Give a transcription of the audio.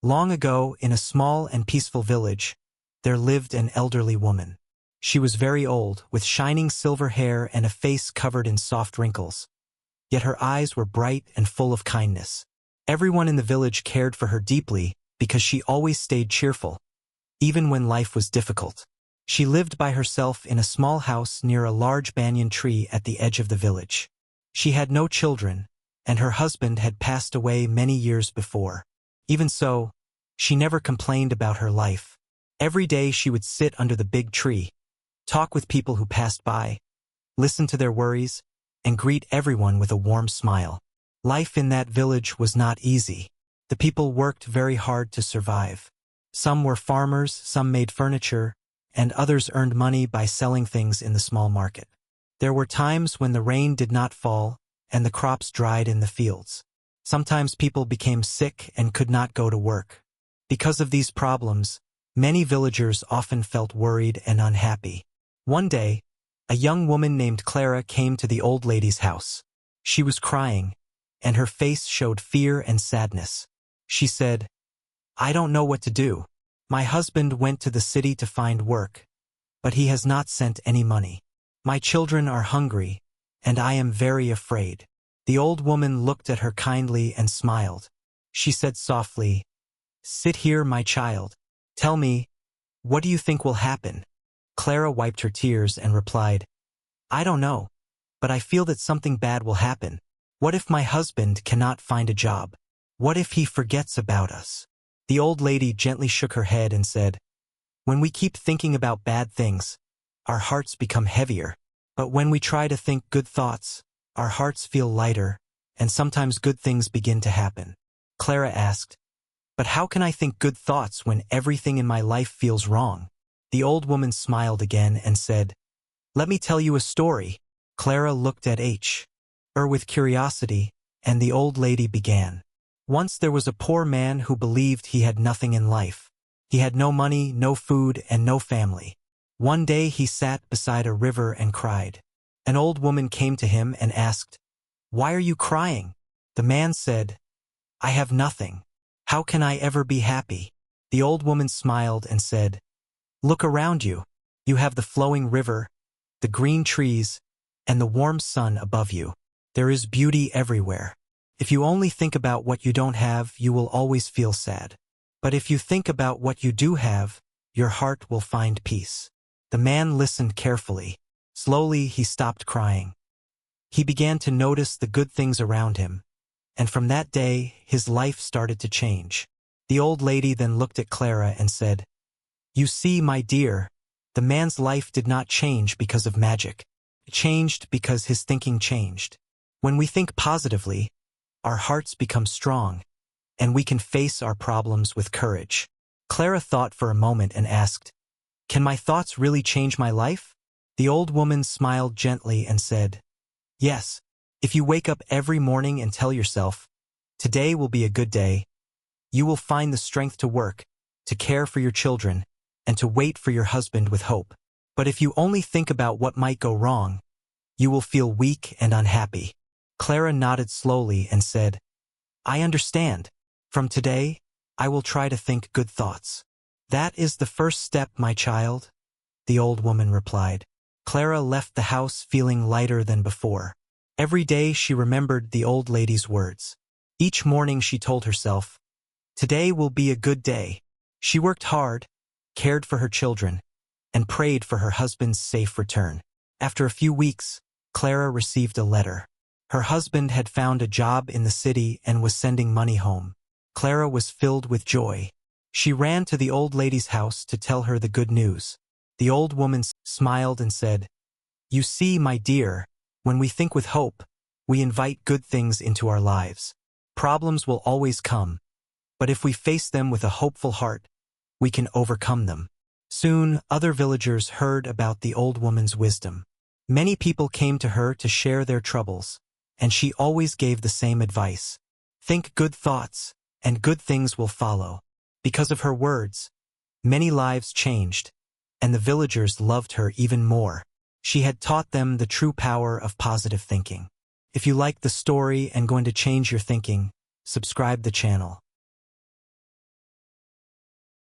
Long ago, in a small and peaceful village, there lived an elderly woman. She was very old, with shining silver hair and a face covered in soft wrinkles. Yet her eyes were bright and full of kindness. Everyone in the village cared for her deeply because she always stayed cheerful, even when life was difficult. She lived by herself in a small house near a large banyan tree at the edge of the village. She had no children, and her husband had passed away many years before. Even so, she never complained about her life. Every day she would sit under the big tree, talk with people who passed by, listen to their worries, and greet everyone with a warm smile. Life in that village was not easy. The people worked very hard to survive. Some were farmers, some made furniture, and others earned money by selling things in the small market. There were times when the rain did not fall, and the crops dried in the fields. Sometimes people became sick and could not go to work. Because of these problems, many villagers often felt worried and unhappy. One day, a young woman named Clara came to the old lady's house. She was crying, and her face showed fear and sadness. She said, "I don't know what to do. My husband went to the city to find work, but he has not sent any money. My children are hungry, and I am very afraid." The old woman looked at her kindly and smiled. She said softly, "Sit here, my child. Tell me, what do you think will happen?" Clara wiped her tears and replied, "I don't know, but I feel that something bad will happen. What if my husband cannot find a job? What if he forgets about us?" The old lady gently shook her head and said, "When we keep thinking about bad things, our hearts become heavier. But when we try to think good thoughts, our hearts feel lighter, and sometimes good things begin to happen." Clara asked, "But how can I think good thoughts when everything in my life feels wrong?" The old woman smiled again and said, "Let me tell you a story." Clara looked at her with curiosity, and the old lady began. Once there was a poor man who believed he had nothing in life. He had no money, no food, and no family. One day he sat beside a river and cried. An old woman came to him and asked, "Why are you crying?" The man said, "I have nothing. How can I ever be happy?" The old woman smiled and said, "Look around you. You have the flowing river, the green trees, and the warm sun above you. There is beauty everywhere. If you only think about what you don't have, you will always feel sad. But if you think about what you do have, your heart will find peace." The man listened carefully. Slowly, he stopped crying. He began to notice the good things around him, and from that day, his life started to change. The old lady then looked at Clara and said, "You see, my dear, the man's life did not change because of magic. It changed because his thinking changed. When we think positively, our hearts become strong, and we can face our problems with courage." Clara thought for a moment and asked, "Can my thoughts really change my life?" The old woman smiled gently and said, "Yes, if you wake up every morning and tell yourself, 'Today will be a good day,' you will find the strength to work, to care for your children, and to wait for your husband with hope. But if you only think about what might go wrong, you will feel weak and unhappy." Clara nodded slowly and said, "I understand. From today, I will try to think good thoughts." "That is the first step, my child," the old woman replied. Clara left the house feeling lighter than before. Every day she remembered the old lady's words. Each morning she told herself, "Today will be a good day." She worked hard, cared for her children, and prayed for her husband's safe return. After a few weeks, Clara received a letter. Her husband had found a job in the city and was sending money home. Clara was filled with joy. She ran to the old lady's house to tell her the good news. The old woman smiled and said, "You see, my dear, when we think with hope, we invite good things into our lives. Problems will always come, but if we face them with a hopeful heart, we can overcome them." Soon, other villagers heard about the old woman's wisdom. Many people came to her to share their troubles, and she always gave the same advice. Think good thoughts, and good things will follow. Because of her words, many lives changed, and the villagers loved her even more. She had taught them the true power of positive thinking. If you like the story and going to change your thinking, subscribe the channel.